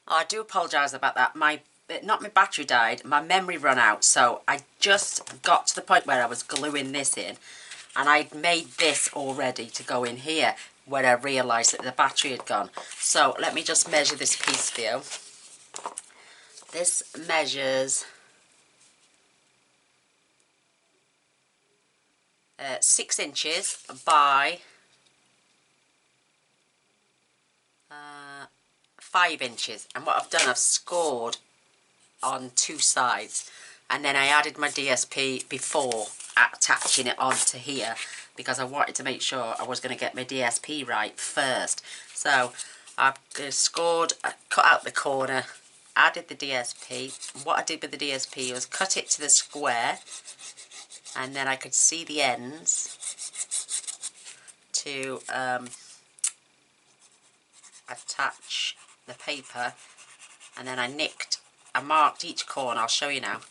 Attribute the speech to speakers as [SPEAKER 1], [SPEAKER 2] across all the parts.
[SPEAKER 1] Oh, I do apologise about that. Not my battery died, my memory ran out. So I just got to the point where I was gluing this in, and I'd made this all ready to go in here when I realised that the battery had gone. So let me just measure this piece for you. This measures 6 inches by 5 inches, and what I've done, I've scored on 2 sides, and then I added my DSP before attaching it onto here because I wanted to make sure I was going to get my DSP right first. So I've scored, I cut out the corner, added the DSP. What I did with the DSP was cut it to the square, and then I could see the ends to attach the paper, and then I marked each corner. I'll show you now.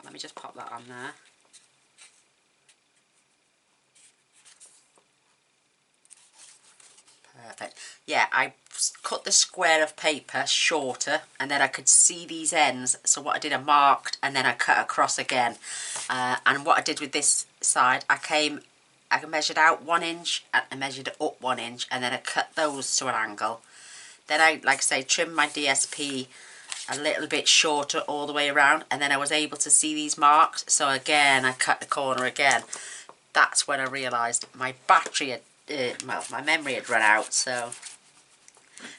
[SPEAKER 1] Let me just pop that on there. Perfect. Yeah, I cut the square of paper shorter, and then I could see these ends. So what I did, I marked, and then I cut across again. And what I did with this side, I measured out 1 inch, and I measured up 1 inch, and then I cut those to an angle. Then I, like I say, trimmed my DSP a little bit shorter all the way around, and then I was able to see these marks. So again, I cut the corner again. That's when I realised my battery had, well, my memory had run out. So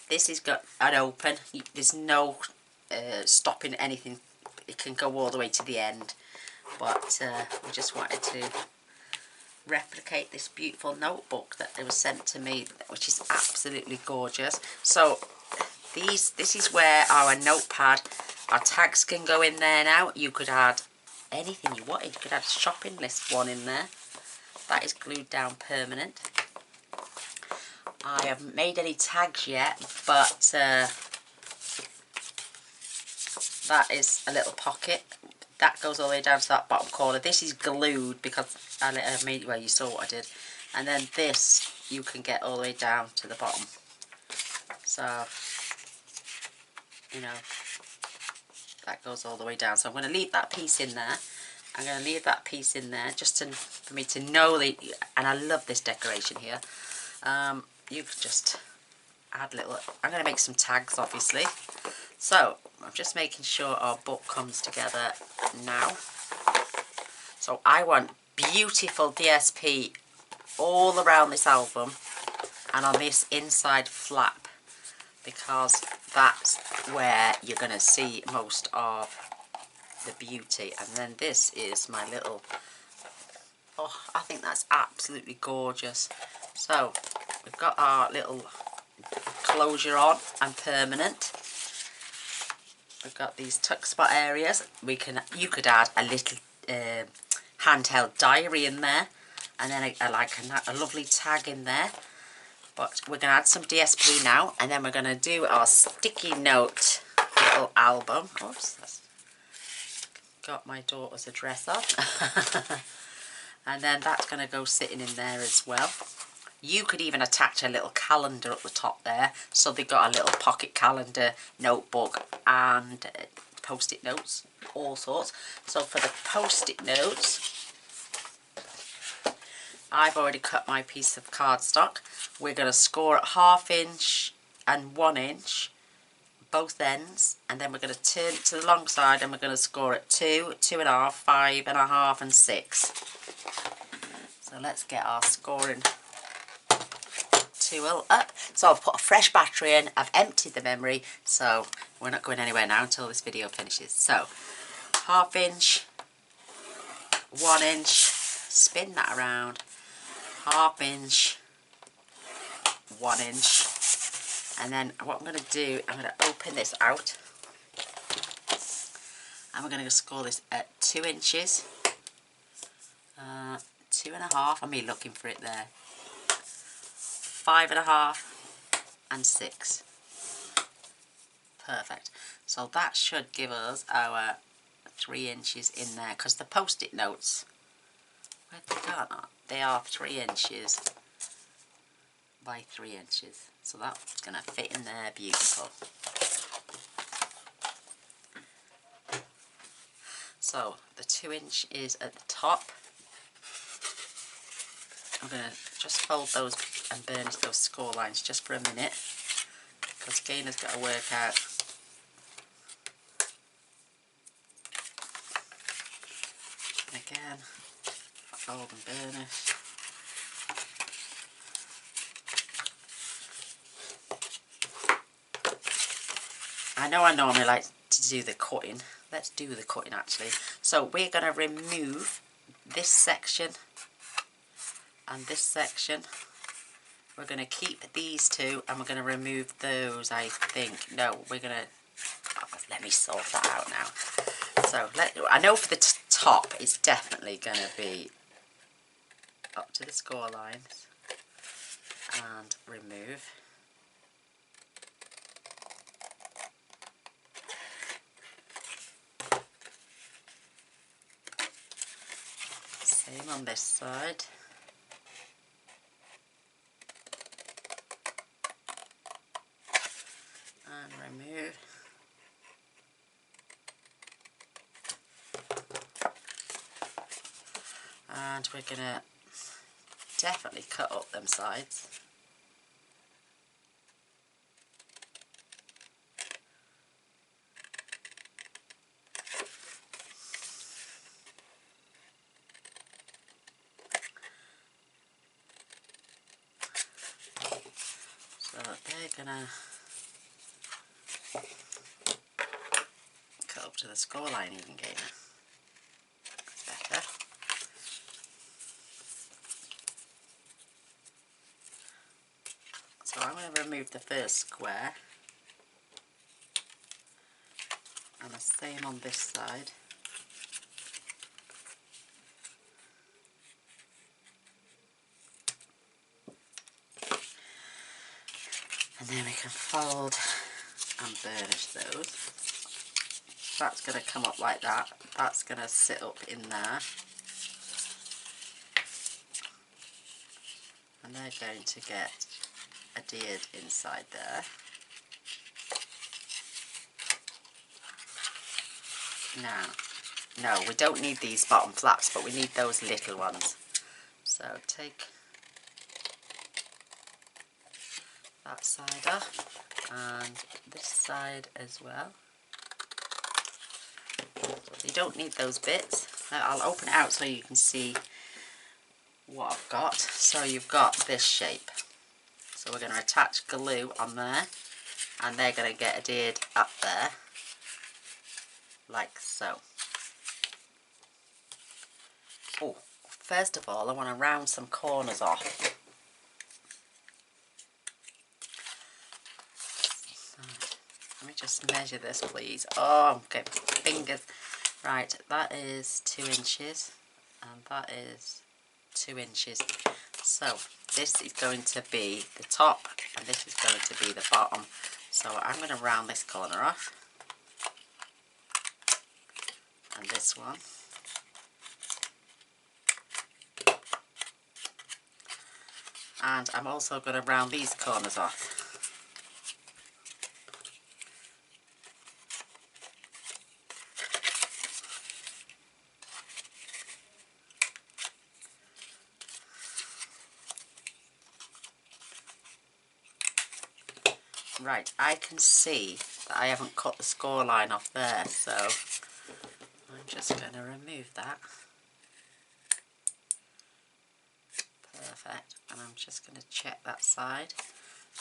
[SPEAKER 1] this has got an open. There's no stopping anything. It can go all the way to the end. But we just wanted to replicate this beautiful notebook that was sent to me, which is absolutely gorgeous. So this is where our notepad, our tags can go in there now. You could add anything you wanted. You could add a shopping list one in there. That is glued down permanent. I haven't made any tags yet, but that is a little pocket. That goes all the way down to that bottom corner. This is glued because I made, well, you saw what I did. And then this, you can get all the way down to the bottom. So, you know, that goes all the way down. So I'm going to leave that piece in there. I'm going to leave that piece in there just for me to know that, and I love this decoration here. You could just add little, I'm going to make some tags obviously. So I'm just making sure our book comes together now. So I want beautiful DSP all around this album and on this inside flap, because that's where you're going to see most of the beauty. And then this is my little, oh, I think that's absolutely gorgeous. So we've got our little closure on and permanent. We've got these tuck spot areas. You could add a little handheld diary in there, and then a lovely tag in there. But we're going to add some DSP now, and then we're going to do our sticky note little album. Oops, that's got my daughter's address on. And then that's going to go sitting in there as well. You could even attach a little calendar at the top there. So they've got a little pocket calendar, notebook, and post-it notes, all sorts. So for the post-it notes, I've already cut my piece of cardstock. We're going to score at 1/2 inch and 1 inch, both ends. And then we're going to turn it to the long side, and we're going to score at 2, 2.5, 5.5, and 6. So let's get our scoring tool up. So I've put a fresh battery in, I've emptied the memory, so we're not going anywhere now until this video finishes. So 1/2 inch, 1 inch, spin that around, 1/2 inch, 1 inch, and then what I'm going to do, I'm going to open this out, and we're going to score this at 2 inches, 2.5, I'm me looking for it there, 5.5, and 6. Perfect. So that should give us our 3 inches in there, because the post-it notes, where'd they go? They are 3 inches by 3 inches. So that's going to fit in there beautiful. So the 2-inch is at the top. I'm going to just fold those and burnish those score lines just for a minute, because Gaynor's got to work out again, fold and burnish. I know I normally like to do the cutting. Let's do the cutting actually. So we're going to remove this section and this section. We're going to keep these two and we're going to remove those, I think. No, we're going to... let me sort that out now. So I know for the top it's definitely going to be up to the score lines and remove. Same on this side. And remove. And we're going to definitely cut up them sides. So they're going to cut up to the score line even, Gaynor. That's better. So I'm going to remove the first square, and the same on this side. And then we can fold and burnish those. That's going to come up like that. That's going to sit up in there. And they're going to get adhered inside there. Now, no, we don't need these bottom flaps, but we need those little ones. So take that side off and this side as well. So you don't need those bits. Now I'll open it out so you can see what I've got. So you've got this shape. So we're going to attach glue on there, and they're going to get adhered up there, like so. Oh, first of all I want to round some corners off. Let me just measure this, please. Oh, okay, fingers. Right, that is 2 inches, and that is 2 inches. So this is going to be the top, and this is going to be the bottom. So I'm going to round this corner off, and this one. And I'm also going to round these corners off. Right, I can see that I haven't cut the score line off there, so I'm just going to remove that. Perfect, and I'm just going to check that side.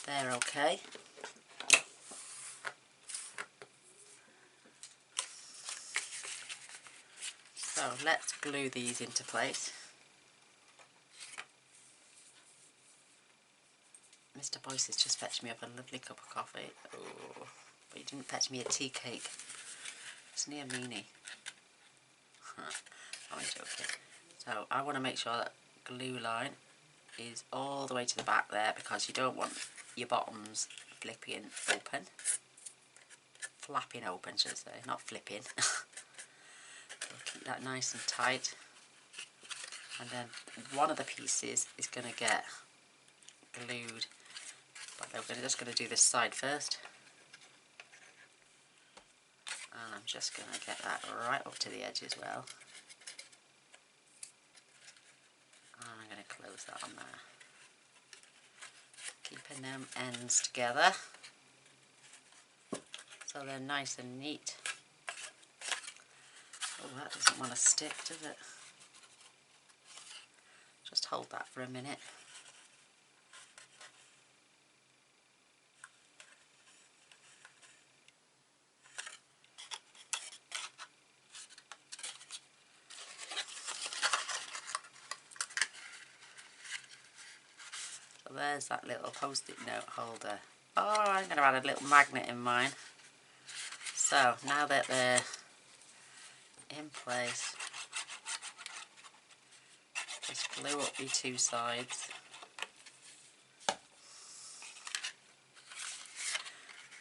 [SPEAKER 1] They're okay. So let's glue these into place. Mr. Boyce has just fetched me up a lovely cup of coffee. Oh, but he didn't fetch me a tea cake. Isn't he a meanie? I'm joking. So I want to make sure that glue line is all the way to the back there, because you don't want your bottoms flipping open. Flapping open, should I say, not flipping. So keep that nice and tight. And then one of the pieces is going to get glued. But we're just going to do this side first. And I'm just going to get that right up to the edge as well. And I'm going to close that on there. Keeping them ends together so they're nice and neat. Oh, that doesn't want to stick, does it? Just hold that for a minute. So there's that little post-it note holder. Oh, I'm going to add a little magnet in mine. So now that they're in place, just glue up your two sides.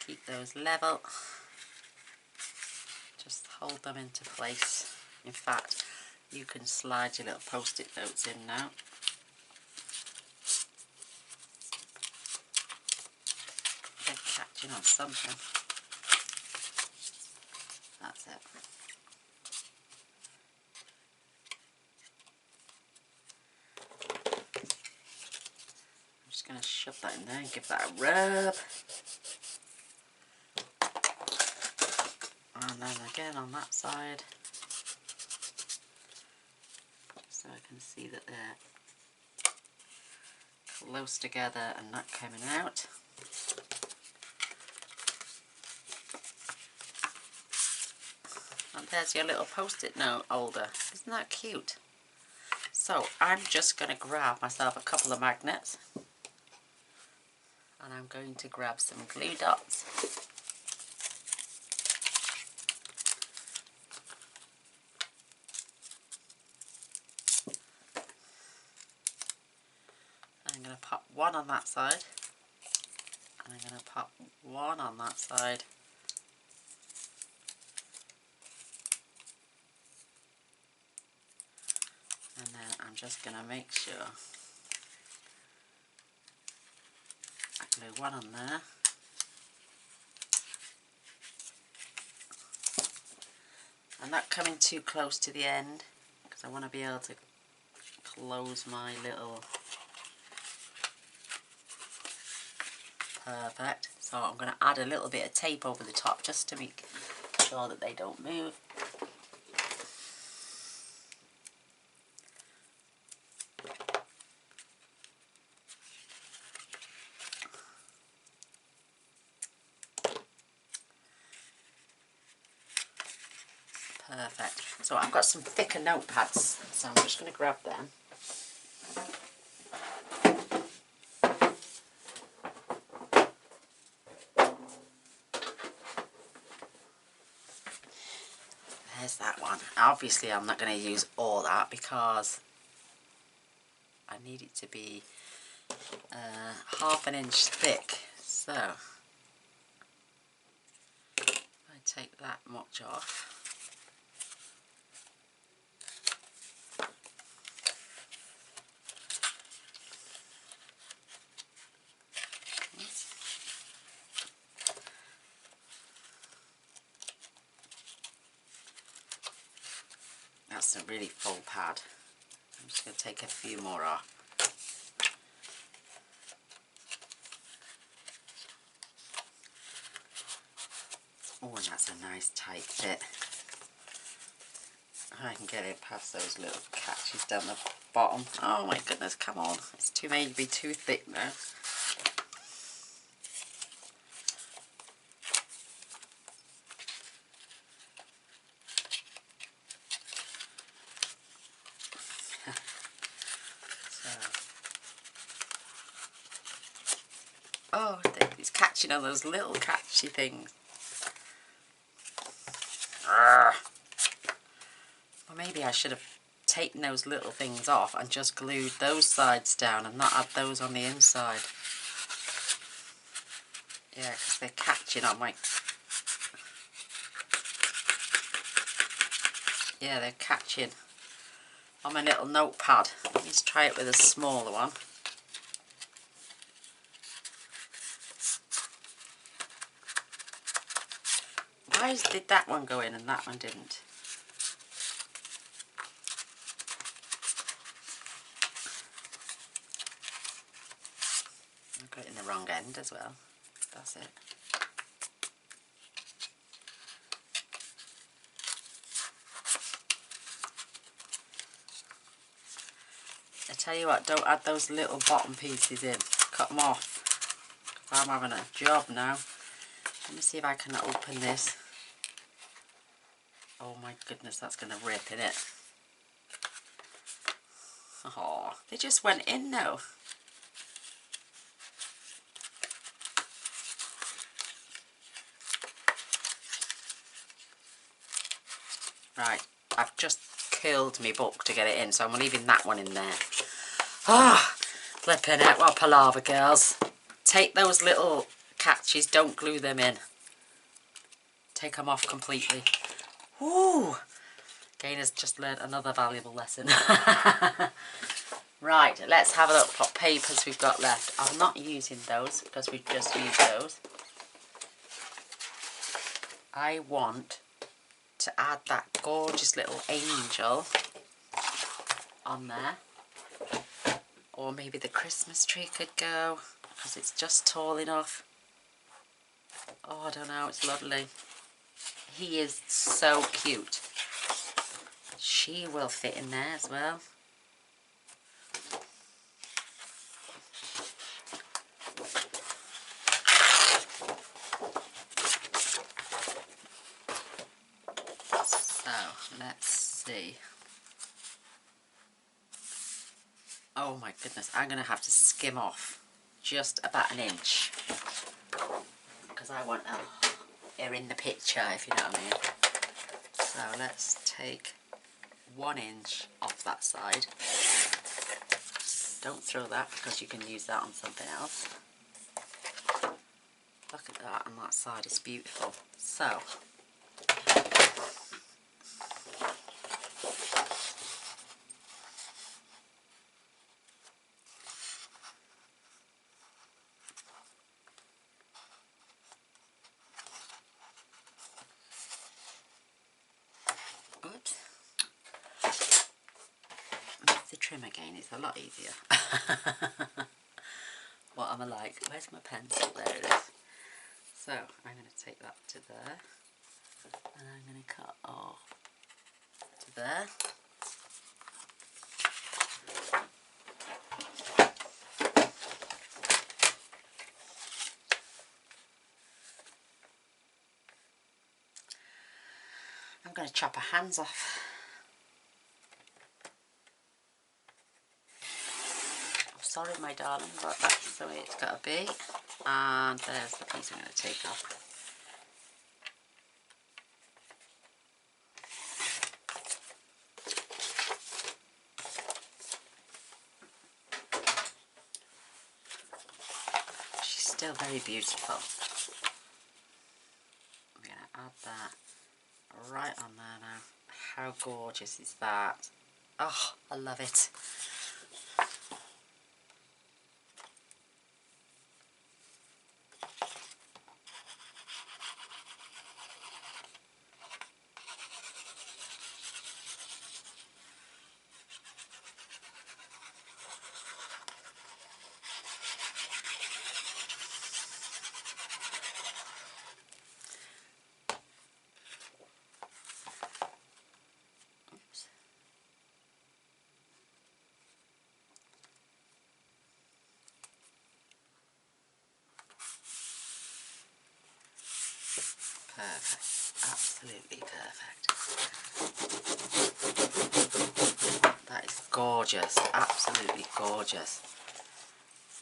[SPEAKER 1] Keep those level. Just hold them into place. In fact, you can slide your little post-it notes in now. They're catching on something. That's it. I'm just going to shove that in there and give that a rub. And then again on that side. So I can see that they're close together and not coming out. And there's your little post-it note holder. Isn't that cute? So I'm just going to grab myself a couple of magnets. And I'm going to grab some glue dots. I'm going to pop one on that side. And I'm going to pop one on that side. And then I'm just going to make sure I glue one on there. I'm not coming too close to the end because I want to be able to close my little... Perfect. So I'm going to add a little bit of tape over the top just to make sure that they don't move. Perfect. So I've got some thicker notepads, so I'm just going to grab them. There's that one. Obviously I'm not going to use all that because I need it to be half an inch thick. So I take that much off. That's a really full pad. I'm just going to take a few more off. Oh, and that's a nice tight fit. I can get it past those little catches down the bottom. Oh my goodness, come on. It's too maybe too thick now. Oh, it's catching on those little catchy things. Or maybe I should have taken those little things off and just glued those sides down and not add those on the inside. Yeah, because they're catching on my... Yeah, they're catching on my little notepad. Let's try it with a smaller one. Why did that one go in and that one didn't? I got it in the wrong end as well. That's it. I tell you what, don't add those little bottom pieces in. Cut them off. I'm having a job now. Let me see if I can open this. Oh my goodness, that's going to rip, innit? Oh, they just went in now. Right, I've just curled my book to get it in, so I'm leaving that one in there. Ah, flipping it, what a palaver, girls. Take those little catches, don't glue them in. Take them off completely. Ooh, Gaynor's just learned another valuable lesson. Right, let's have a look what papers we've got left. I'm not using those because we've just used those. I want to add that gorgeous little angel on there. Or maybe the Christmas tree could go because it's just tall enough. Oh, I don't know, it's lovely. He is so cute. She will fit in there as well. So, let's see. Oh my goodness, I'm going to have to skim off just about an inch. Because I want her in the picture, if you know what I mean. So let's take 1 inch off that side. Don't throw that because you can use that on something else. Look at that, and that side is beautiful. So, oops. With the trim again, it's a lot easier. What am I like? Where's my pencil? There it is. So, I'm going to take that to there. And I'm going to cut off to there. I'm going to chop her hands off. I'm sorry, my darling, but that's the way it's got to be. And there's the piece I'm going to take off. She's still very beautiful. I'm going to add that right on there now. How gorgeous is that? Oh, I love it. Perfect, absolutely perfect. That is gorgeous, absolutely gorgeous.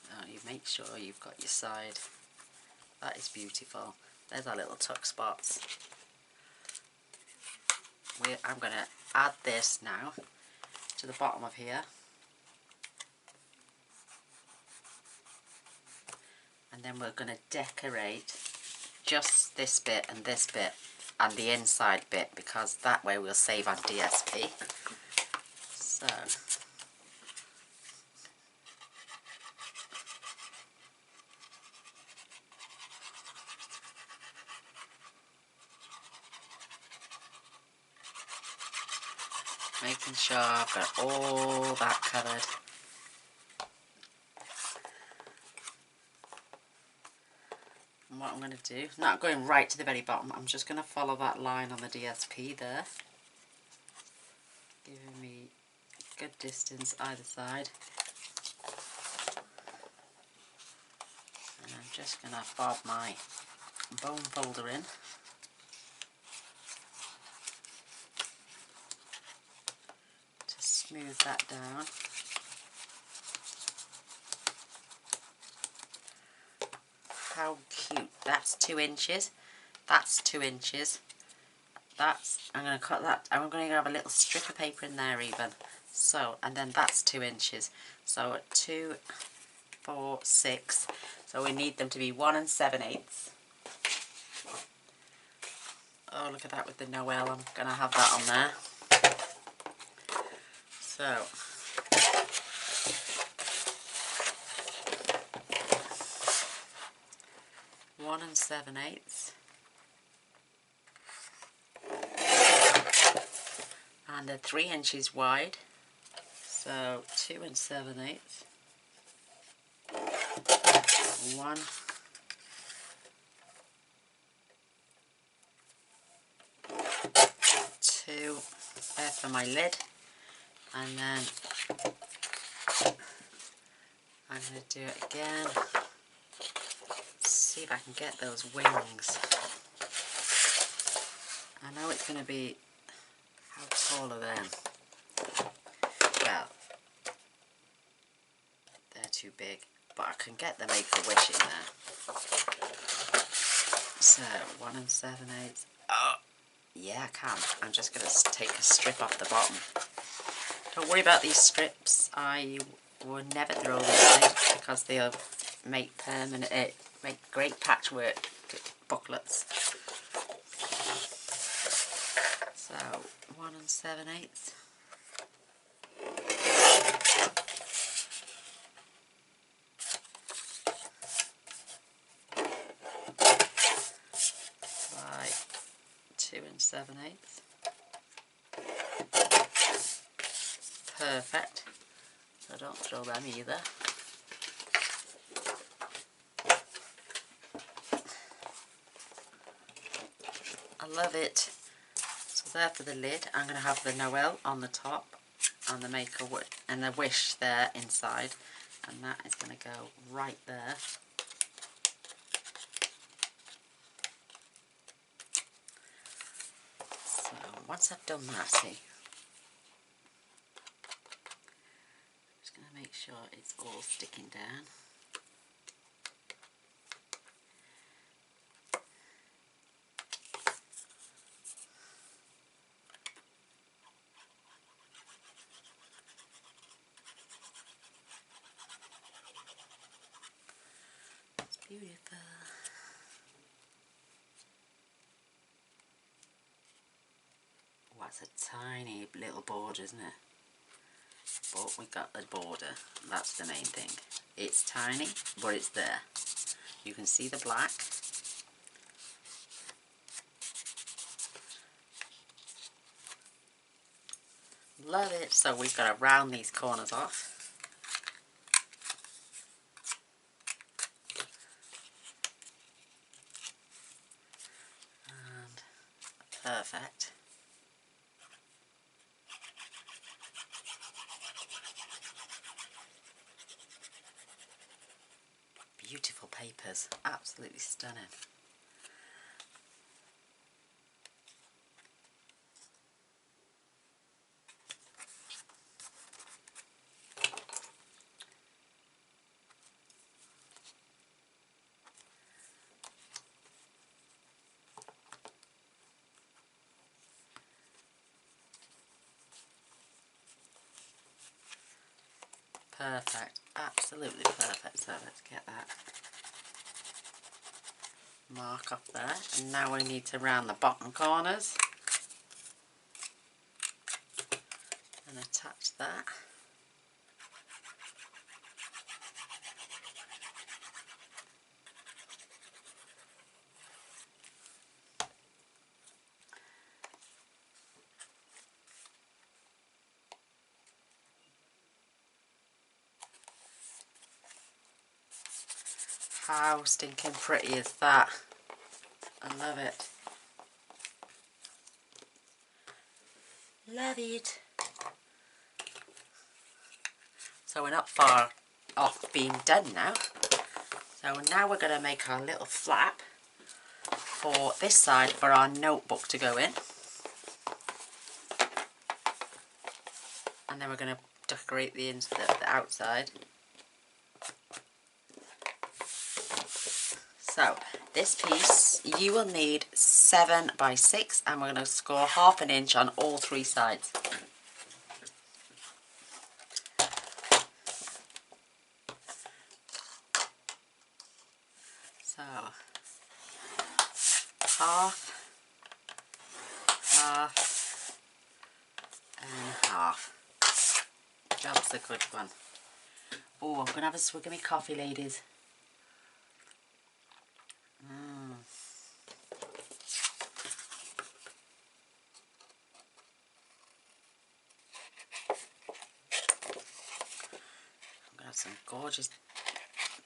[SPEAKER 1] Now you make sure you've got your side. That is beautiful. There's our little tuck spots. I'm going to add this now to the bottom of here. And then we're going to decorate just this bit and the inside bit, because that way we'll save on DSP. So, making sure I've got all that covered. And what I'm going to do, not going right to the very bottom, I'm just going to follow that line on the DSP there, giving me good distance either side. And I'm just going to bob my bone folder in. To smooth that down. How cute. That's 2 inches. That's 2 inches. That's, I'm going to cut that, I'm going to have a little strip of paper in there even. So, and then that's 2 inches. So 2, 4, 6. So we need them to be 1 7/8. Oh, look at that with the Noel. I'm going to have that on there. So, one 7/8. And they're 3 inches wide. So 2 7/8. 1. 2. There for my lid. And then I'm going to do it again. See if I can get those wings. I know it's going to be, how tall are them? Well, they're too big, but I can get the Make-A-Wish in there. So 1 7/8. Oh, yeah, I can. I'm just going to take a strip off the bottom. Don't worry about these strips. I will never throw them away because they'll make permanent, make great patchwork booklets. So 1 7/8. By 2 7/8. Perfect. So don't throw them either. I love it. So there for the lid. I'm going to have the Noel on the top and the Make-A-Wish and the Wish there inside, and that is going to go right there. So once I've done that, see, I'm just going to make sure it's all sticking down. Beautiful. Oh, that's a tiny little border, isn't it? But we got the border. That's the main thing. It's tiny, but it's there. You can see the black. Love it. So we've got to round these corners off. Perfect. Beautiful papers, absolutely stunning. Perfect, absolutely perfect. So let's get that mark off there, and now we need to round the bottom corners and attach that. How stinking pretty is that? I love it. Love it. So we're not far off being done now. So now we're going to make our little flap for this side for our notebook to go in. And then we're going to decorate the outside. So this piece you will need 7 by 6 and we're going to score 1/2 inch on all 3 sides. So half, and half. That's a good one. Oh, I'm going to have a swig of my coffee, ladies. Some gorgeous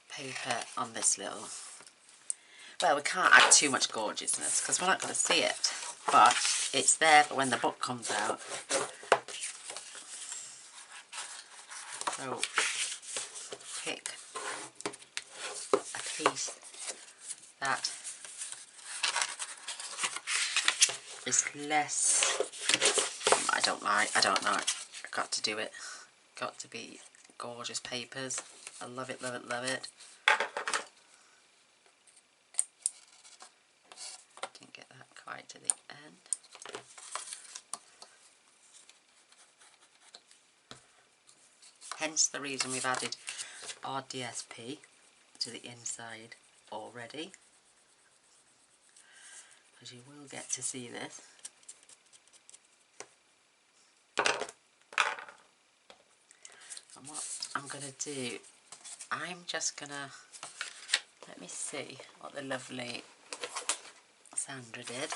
[SPEAKER 1] paper on this little, well, we can't add too much gorgeousness because we're not going to see it, but it's there for when the book comes out. So pick a piece that is less, I don't know, I've got to do it, got to be gorgeous papers. I love it, love it, love it. Didn't get that quite to the end. Hence the reason we've added our DSP to the inside already, because you will get to see this. And what I'm going to do, I'm just going to, let me see what the lovely Sandra did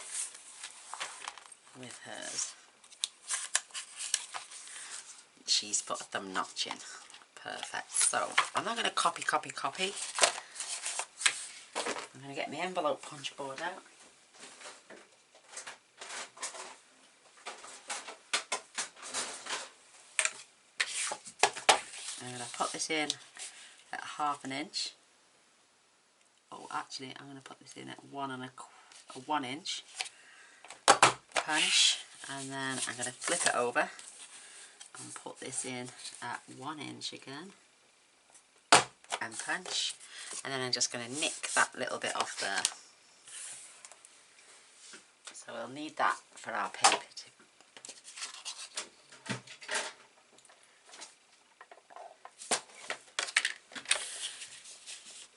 [SPEAKER 1] with hers. She's put a thumb notch in. Perfect. So I'm not going to copy. I'm going to get my envelope punch board out. I'm going to put this in at 1/2 inch. Oh, actually, I'm going to put this in at 1 inch punch, and then I'm going to flip it over and put this in at 1 inch again and punch, and then I'm just going to nick that little bit off there. So we'll need that for our paper too.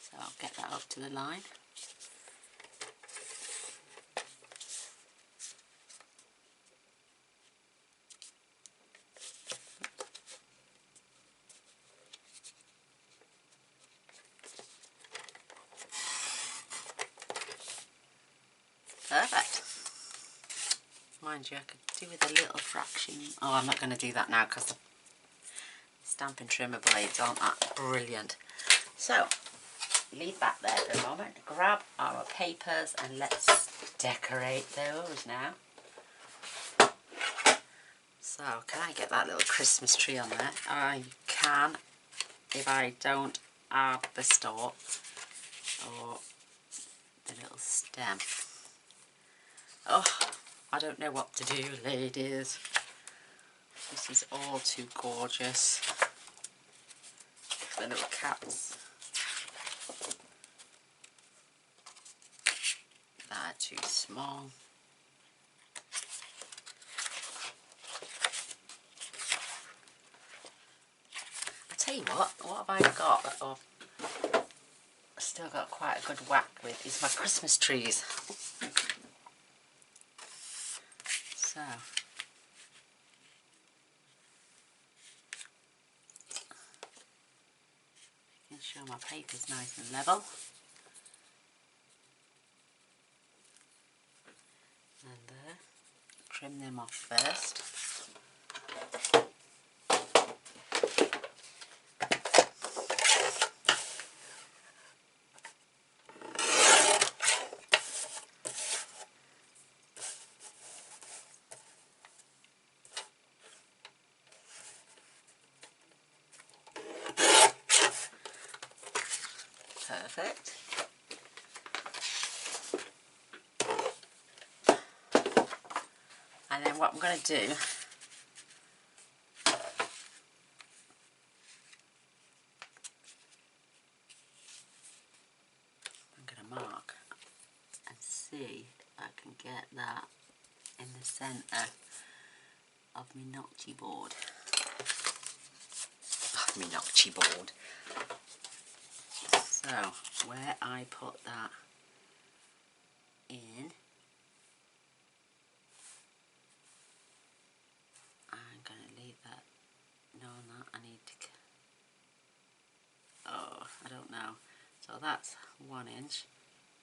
[SPEAKER 1] So I'll get that up to the line. Perfect. Mind you, I could do with a little fraction. Oh, I'm not going to do that now because the stamping trimmer blades aren't that brilliant. So, leave that there for a moment. Grab our papers and let's decorate those now. So, can I get that little Christmas tree on there? I can, if I don't add the stalk or the little stem. Oh, I don't know what to do, ladies. This is all too gorgeous. The little caps. They're too small. I tell you what have I got that I've still got quite a good whack with is my Christmas trees. So, making sure my paper's nice and level. And there, trim them off first. perfect. And then what I'm going to do, I'm going to mark and see if I can get that in the centre of my notchy board. Of my notchy board. So, where I put that in, I'm going to leave that, knowing that I need to, oh, I don't know. So that's 1 inch.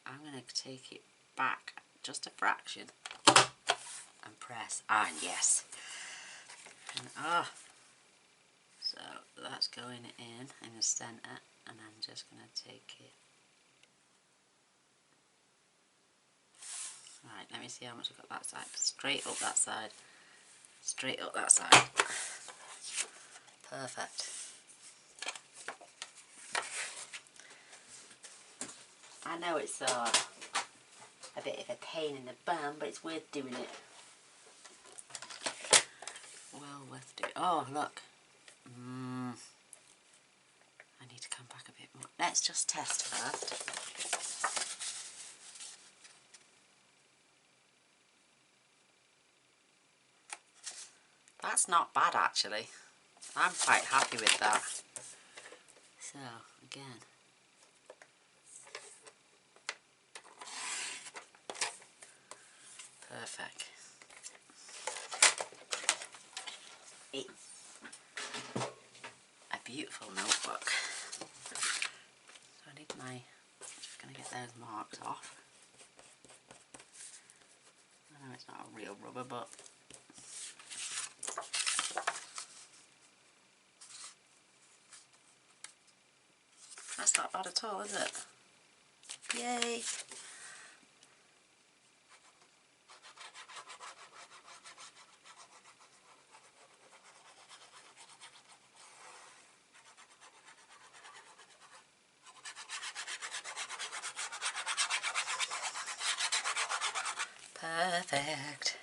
[SPEAKER 1] I'm going to take it back just a fraction and press, and yes. And so that's going in the centre, and I'm just going to take it. Right, let me see how much I've got that side. Straight up that side. Straight up that side. Perfect. I know it's a bit of a pain in the bum, but it's worth doing it. Well worth doing. Oh, look. I need to come back a bit more. Let's just test first. That's not bad actually. I'm quite happy with that. So, again. Perfect. It's a beautiful notebook. So I need my, just going to get those marks off. I know it's not a real rubber, but that's not bad at all, is it? Yay! Perfect.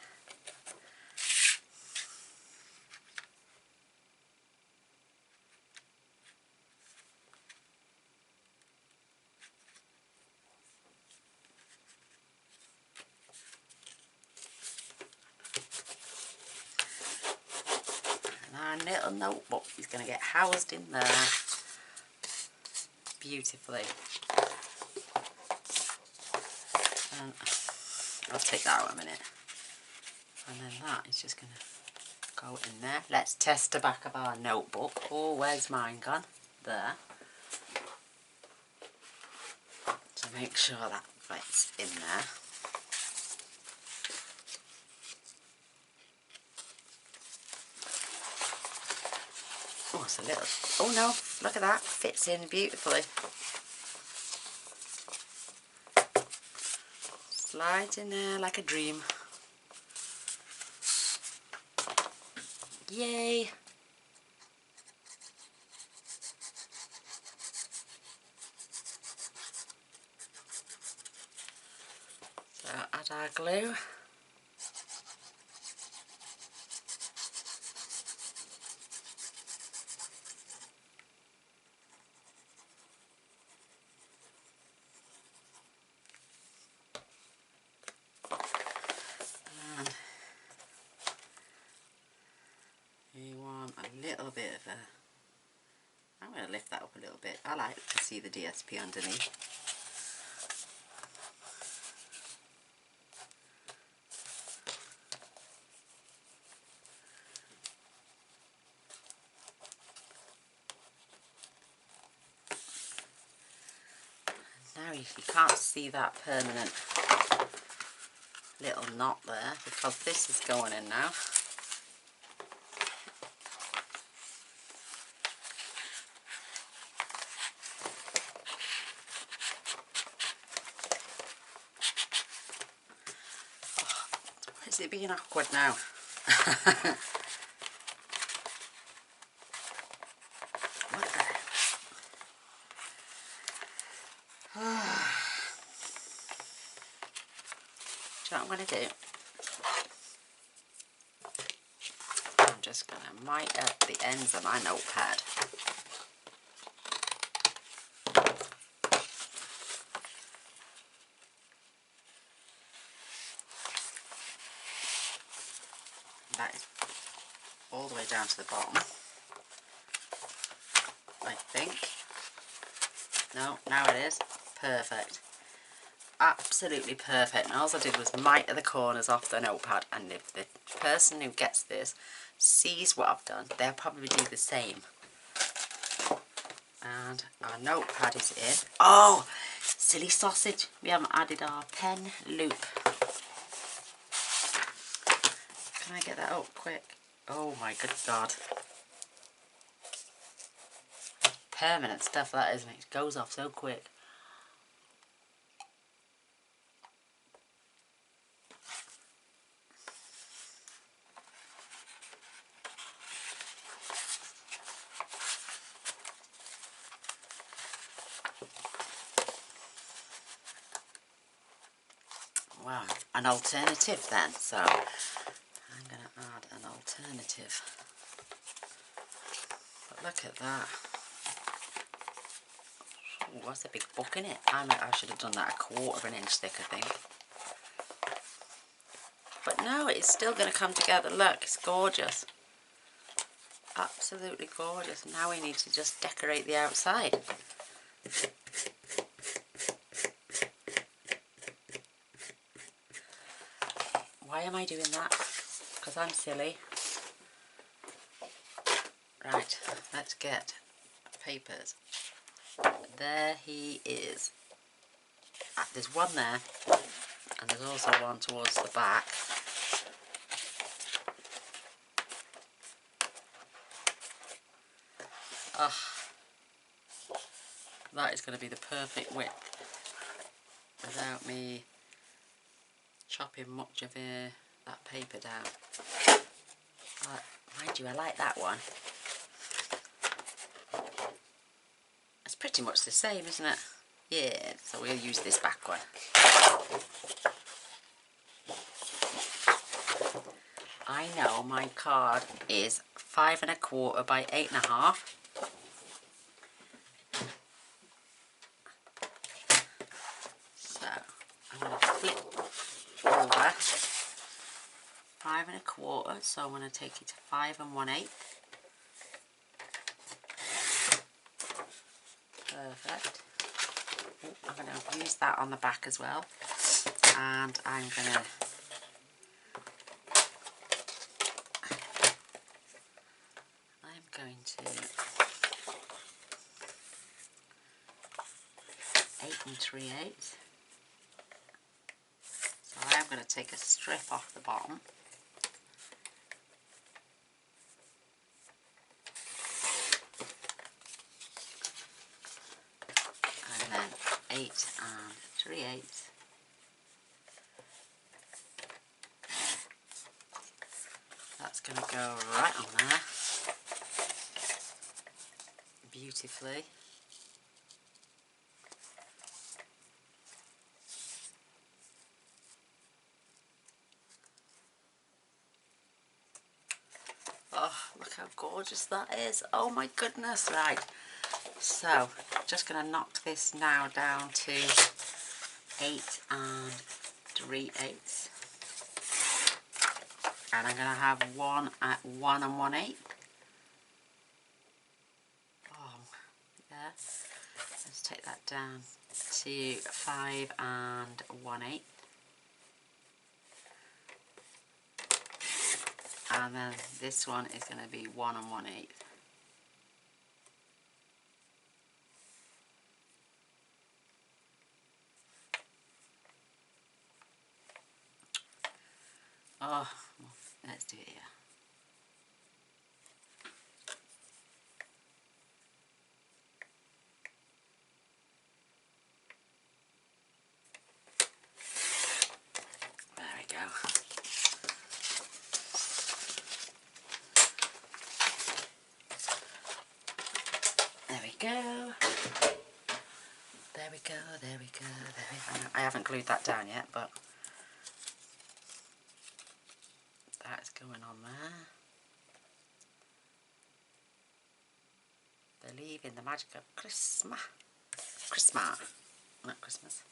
[SPEAKER 1] And our little notebook is going to get housed in there beautifully. And I'll take that out in a minute. And then that is just going to go in there. Let's test the back of our notebook. Oh, where's mine gone? There. So make sure that fits in there. Oh, it's a little, oh no, look at that, fits in beautifully. Slides in there like a dream. Yay! So add our glue. And you want a little bit of a, I'm going to lift that up a little bit. I like to see the DSP underneath. Now you can't see that permanent little knot there because this is going in now. Oh, is it being awkward now? you know what I'm going to do? I'm just going to mitre the ends of my notepad. That is all the way down to the bottom, I think. No, now it is. Perfect. Absolutely perfect. And all I did was mitre the corners off the notepad, and if the person who gets this sees what I've done, they'll probably do the same. And our notepad is in. Oh, silly sausage. We haven't added our pen loop. Can I get that up quick? Oh my good God. Permanent stuff that, isn't it? It goes off so quick. Wow, an alternative then. So I'm going to add an alternative. But look at that. Ooh, that's a big book in it. I should have done that a 1/4 inch thick, I think. But no, it's still going to come together. Look, it's gorgeous. Absolutely gorgeous. Now we need to just decorate the outside. Why am I doing that? Because I'm silly. Right, let's get papers. There he is. There's one there, and there's also one towards the back. Oh, that is going to be the perfect width without me chopping much of that paper down. Mind you, I like that one. It's pretty much the same, isn't it? Yeah, so we'll use this back one. I know my card is 5 1/4 by 8 1/2. So I'm going to flip over 5 1/4. So I'm going to take it to 5 1/8. Perfect. I'm going to use that on the back as well, and I'm going to to 8 3/8. So I am going to take a strip off the bottom. And then 8 3/8. That's going to go right on there. Beautifully. Oh, look how gorgeous that is. Oh my goodness. Right, so just going to knock this now down to 8 3/8, and I'm going to have one at 1 1/8. Oh, yeah. Let's take that down to 5 1/8. And then this one is going to be 1 1/8. Oh, let's do it here. There we go. There we go. There we go, there we go, there we go. I haven't glued that down yet, but magic of Christmas. Christmas. Not Christmas.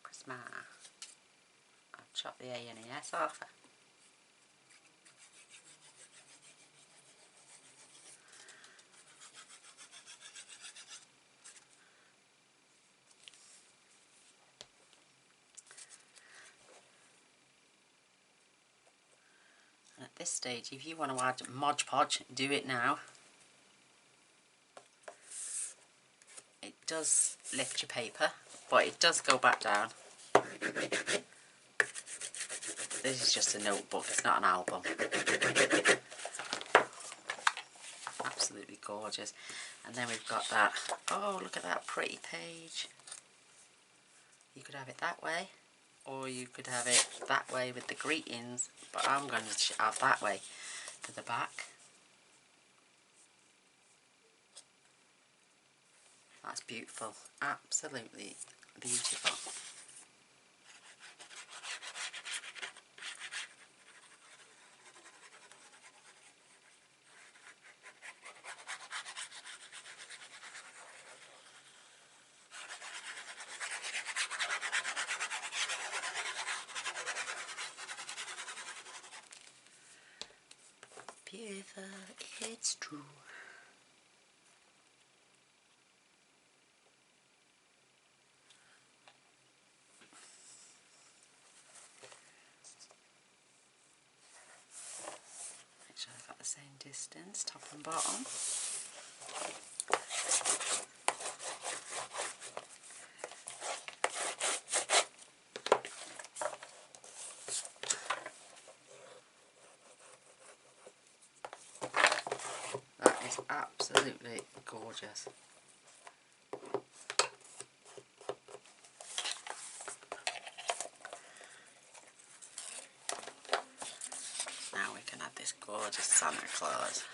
[SPEAKER 1] Christmas. I'll chop the A and the S off. And at this stage, if you want to add Mod Podge, do it now. It does lift your paper, but it does go back down. This is just a notebook, it's not an album. Absolutely gorgeous. And then we've got that, oh look at that pretty page. You could have it that way, or you could have it that way with the greetings, but I'm going to have that way for the back. That's beautiful, absolutely beautiful. Beautiful, it's true. Make sure I've got the same distance, top and bottom. That is absolutely gorgeous. Now we can add this gorgeous Santa Claus.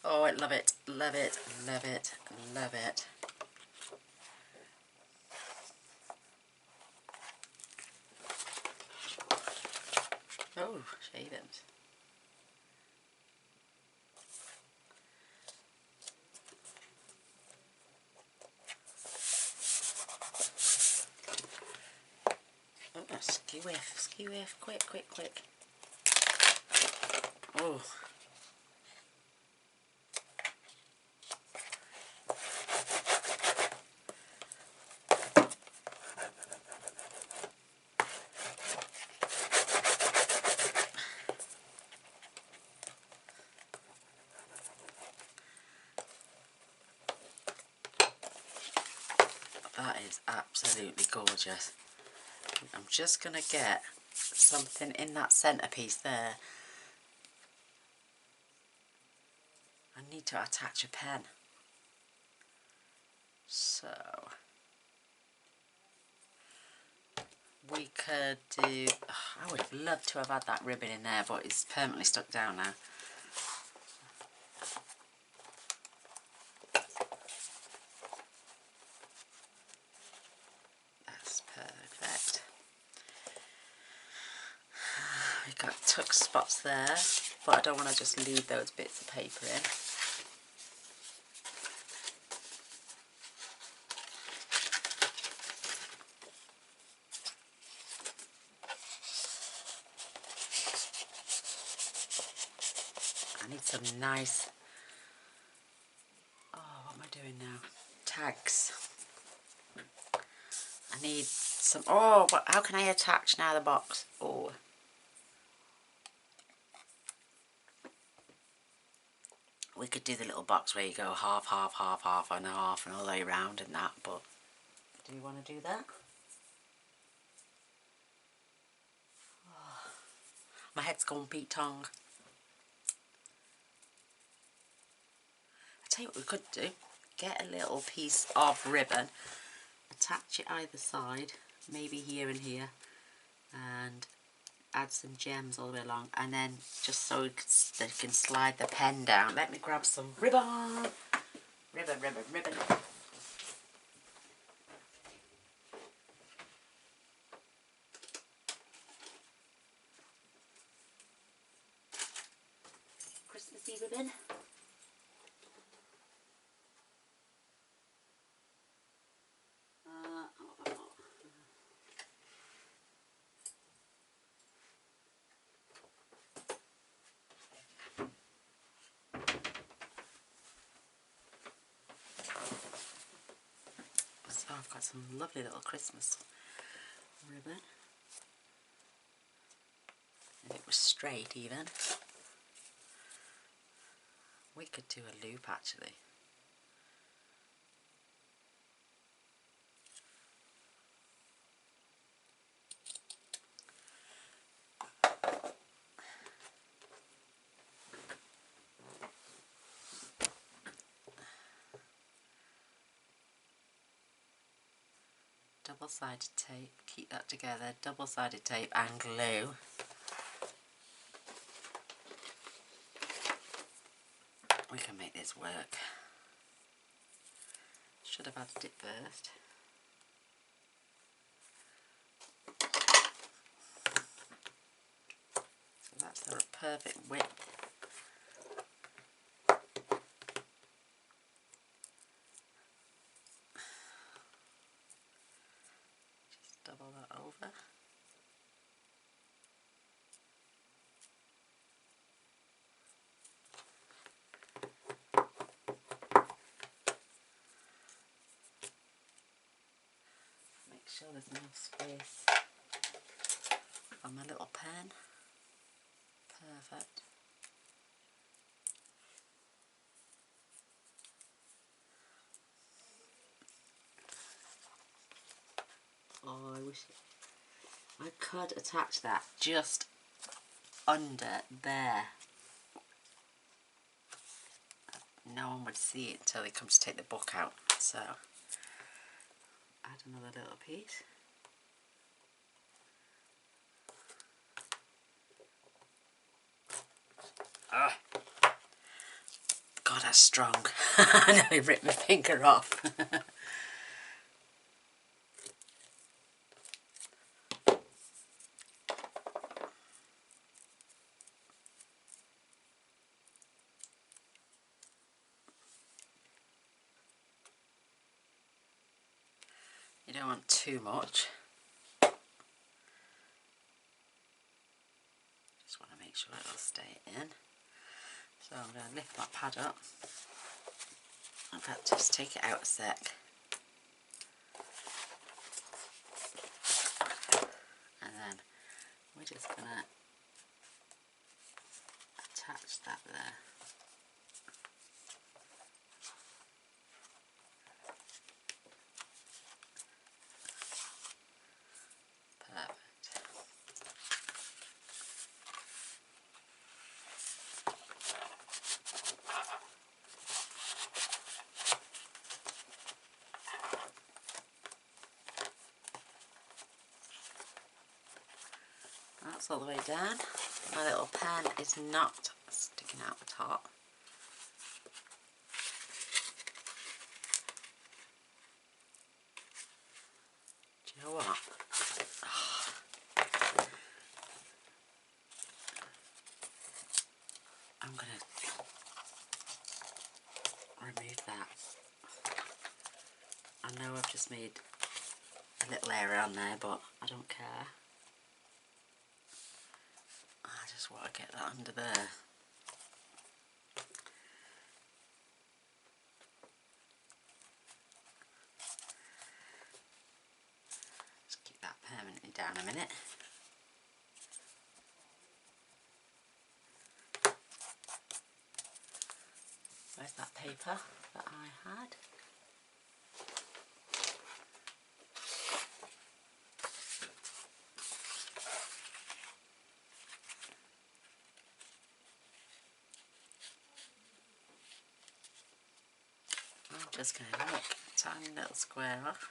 [SPEAKER 1] Oh, I love it, love it, love it, love it. Oh, shavings. Oh, ski whiff, quick, quick, quick. Oh. That is absolutely gorgeous. I'm just going to get something in that centerpiece there. I need to attach a pen. So we could do, I would have loved to have had that ribbon in there, but it's permanently stuck down now. That's perfect. We've got tuck spots there, but I don't want to just leave those bits of paper in. I need some nice, oh, what am I doing now? Tags. I need some, oh, but how can I attach now the box? Oh. We could do the little box where you go half, half, half, half, and half, and all the way around and that, but do you want to do that? Oh. My head's gone Pete Tong. I'll tell you what we could do. Get a little piece of ribbon, attach it either side, maybe here and here, and add some gems all the way along, and then just so they can slide the pen down. Let me grab some ribbon. Ribbon. Christmassy ribbon. So I've got some lovely little Christmas ribbon. And it was straight even. We could do a loop actually. Double-sided tape, keep that together, double-sided tape and glue. We can make this work. Should have added it first. So that's the perfect width. Just double that over. Make sure there's enough space on my little pen. Perfect. Oh, I wish I could attach that just under there. No one would see it until they come to take the book out. So, add another little piece. Ah. God, that's strong. I nearly ripped my finger off. You don't want too much. Just want to make sure it'll stay in. So I'm going to lift my pad up. In fact, just take it out a sec. And then we're just going to attach that there. That's all the way down. My little pen is not sticking out the top. Do you know what? Oh. I'm going to remove that. I know I've just made a little area on there, but I don't care. I just want to get that under there. Just keep that permanently down a minute. Where's that paper that I had? I'm just going to make a tiny little square off.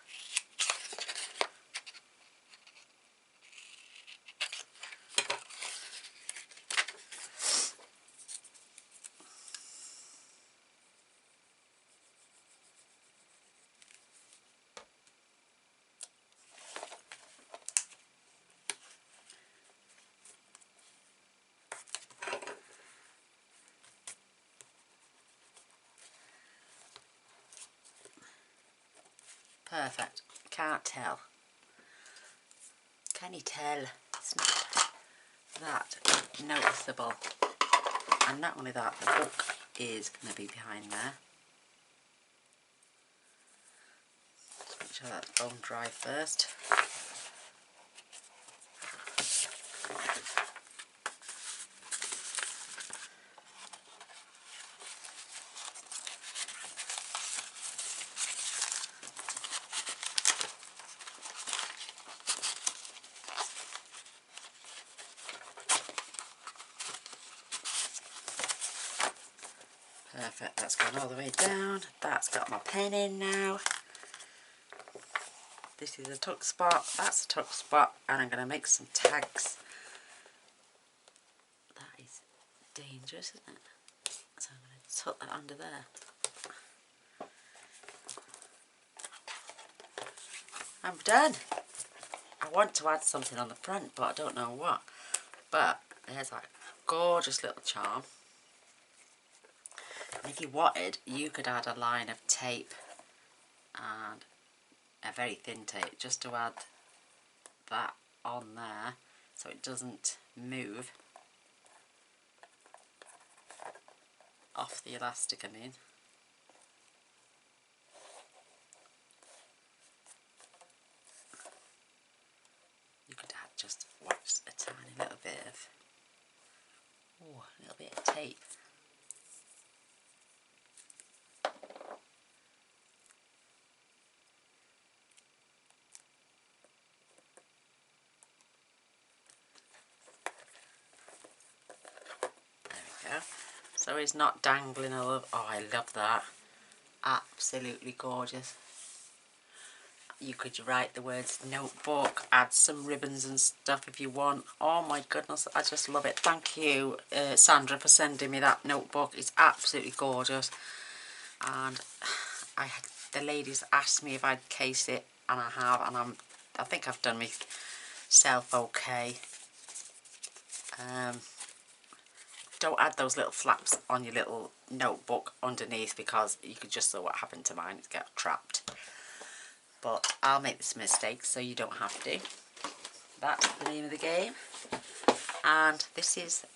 [SPEAKER 1] perfect. Can't tell. Can you tell? It's not that noticeable. And not only that, the book is going to be behind there. Just make sure that's bone dry first. Perfect, that's gone all the way down. That's got my pen in now. This is a tuck spot, that's a tuck spot, and I'm going to make some tags. That is dangerous, isn't it? So I'm going to tuck that under there. I'm done. I want to add something on the front, but I don't know what. But there's that gorgeous little charm. And if you wanted, you could add a line of tape and a very thin tape just to add that on there so it doesn't move off the elastic, I mean. You could add just a tiny little bit of, a little bit of tape. So it's not dangling all over. Oh, I love that. Absolutely gorgeous. You could write the words notebook, add some ribbons and stuff if you want. Oh my goodness, I just love it. Thank you, Sandra, for sending me that notebook. It's absolutely gorgeous. And the ladies asked me if I'd case it, and I have, and I think I've done myself okay. Don't add those little flaps on your little notebook underneath, because you could just saw what happened to mine. It got trapped. But I'll make this mistake so you don't have to. That's the name of the game. And this is,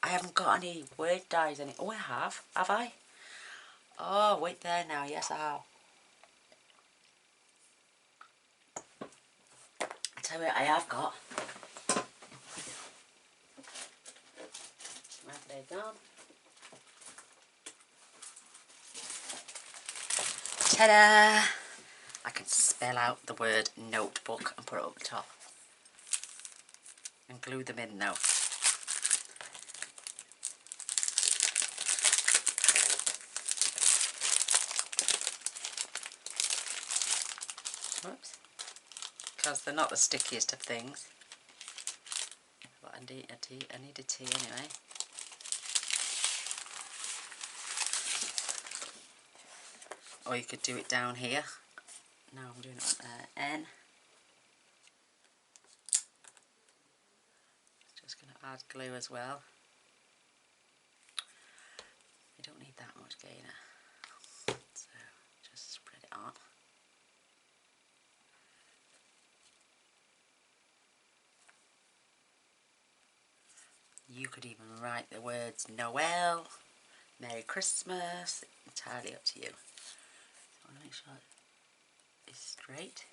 [SPEAKER 1] I haven't got any word dies in it. Oh, I have. Have I? Oh, wait there now. Yes, I have. I tell you what I have got. Right, they're gone. Ta-da! I can spell out the word notebook and put it up the top. And glue them in now. Whoops. Because they're not the stickiest of things. But I need a tea anyway. Or you could do it down here. No, I'm doing it N. Just going to add glue as well. You don't need that much Gaynor. So just spread it on. You could even write the words Noel, Merry Christmas, entirely up to you. So I want to make sure it's straight.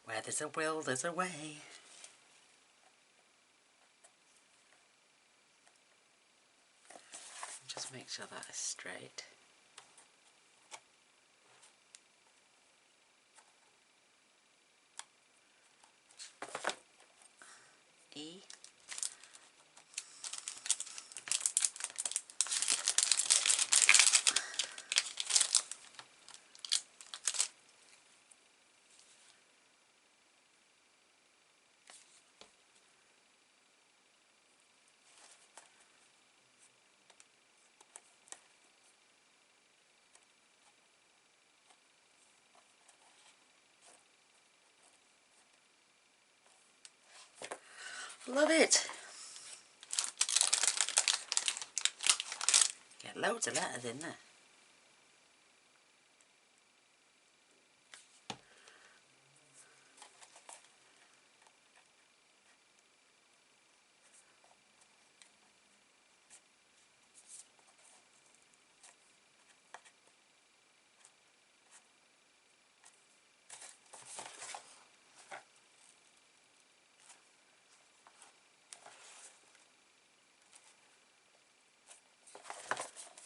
[SPEAKER 1] Where there's a will, there's a way. Just make sure that is straight. E. Love it. Get loads of letters in there.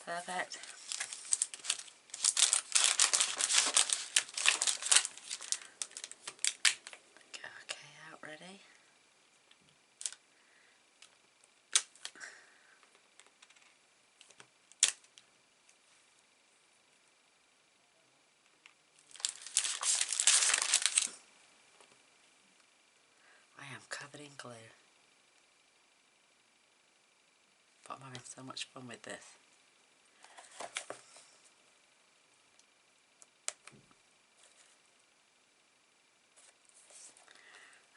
[SPEAKER 1] Perfect. Get our K out ready. I am covered in glue. But I'm having so much fun with this.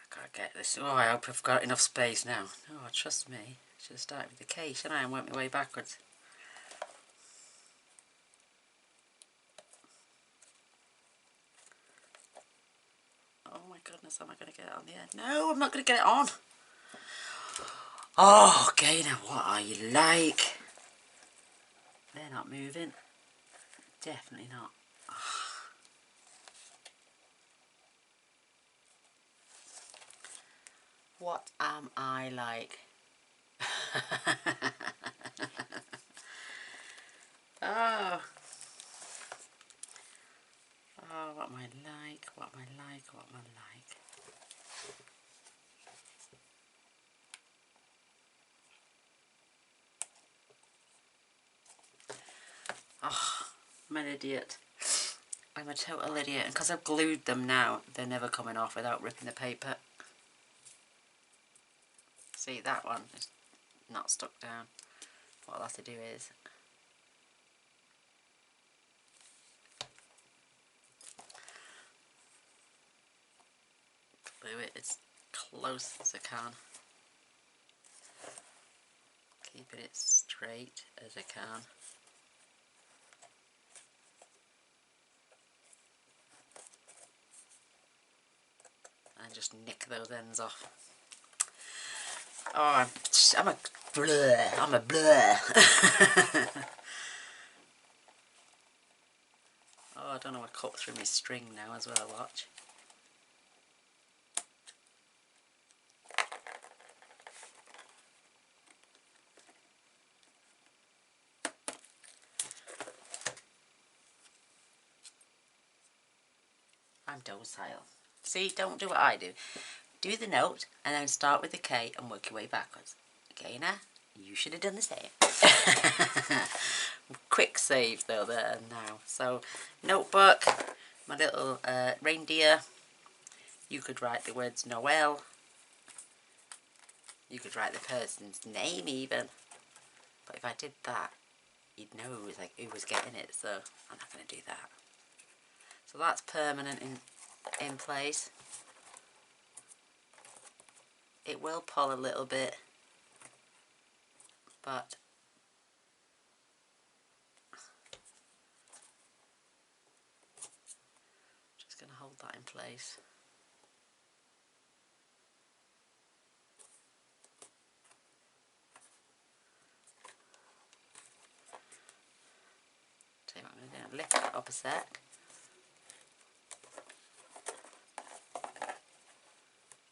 [SPEAKER 1] Gotta get this. Oh, I hope I've got enough space now. Oh, trust me. I should have started with the K, shouldn't I, and worked my way backwards. Oh my goodness, am I going to get it on the end? No, I'm not going to get it on. Oh, Gaynor, what are you like? They're not moving. Definitely not. What am I like? Oh. Oh, what am I like? What am I like? What am I like? Oh, I'm an idiot. I'm a total idiot. And because I've glued them now, they're never coming off without ripping the paper. See, that one is not stuck down. What I'll have to do is glue it as close as I can. Keeping it straight as I can. And just nick those ends off. Oh, I'm a blur. I'm a blur. Oh, I don't know, I cut through my string now as well, watch. I'm docile. See, don't do what I do. Do the note and then start with the K and work your way backwards. Gaynor, you should have done the same. Quick save though there and now. So, notebook, my little reindeer. You could write the words Noel. You could write the person's name even. But if I did that, you'd know who was getting it, so I'm not going to do that. So that's permanent in place. It will pull a little bit, but just going to hold that in place. Tell you what I'm going to do, lift that up a sec.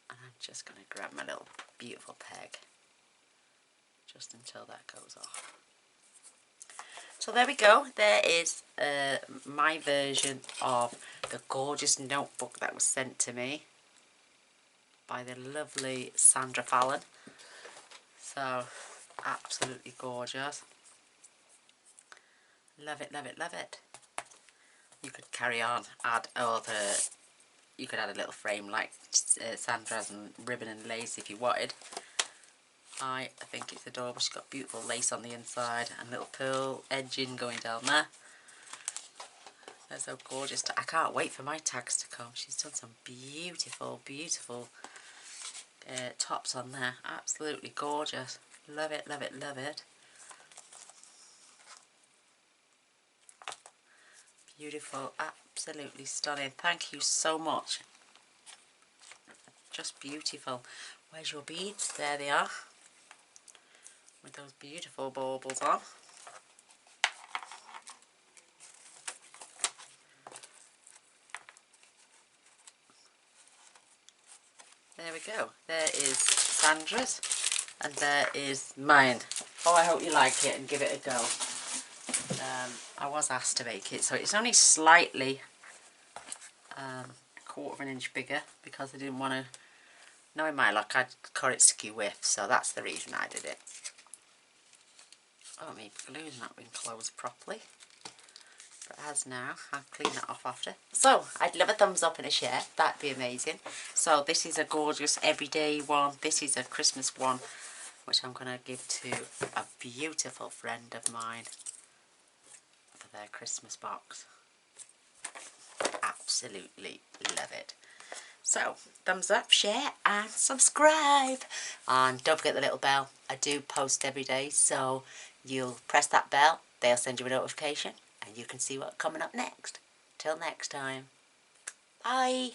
[SPEAKER 1] And I'm just going to grab my little beautiful peg just until that goes off. So there we go. There is my version of the gorgeous notebook that was sent to me by the lovely Sandra Fallon. So absolutely gorgeous. Love it, love it, love it. You could carry on, add other, you could add a little frame like Sandra's and ribbon and lace if you wanted. I think it's adorable. She's got beautiful lace on the inside and little pearl edging going down there. They're so gorgeous. I can't wait for my tags to come. She's done some beautiful, beautiful tops on there. Absolutely gorgeous. Love it, love it, love it. Beautiful, absolutely stunning. Thank you so much. Just beautiful. Where's your beads? There they are. With those beautiful baubles on. There we go. There is Sandra's and there is mine. Oh, I hope you like it and give it a go. I was asked to make it, so it's only slightly a quarter of an inch bigger because I didn't want to, knowing my luck, I'd cut it skew width, so that's the reason I did it. Oh, my glue's not been closed properly. But as now, I'll clean that off after. So, I'd love a thumbs up and a share. That'd be amazing. So, this is a gorgeous everyday one. This is a Christmas one, which I'm going to give to a beautiful friend of mine for their Christmas box. Absolutely love it. So, thumbs up, share and subscribe. And don't forget the little bell. I do post every day, so you'll press that bell. They'll send you a notification and you can see what's coming up next. Till next time. Bye.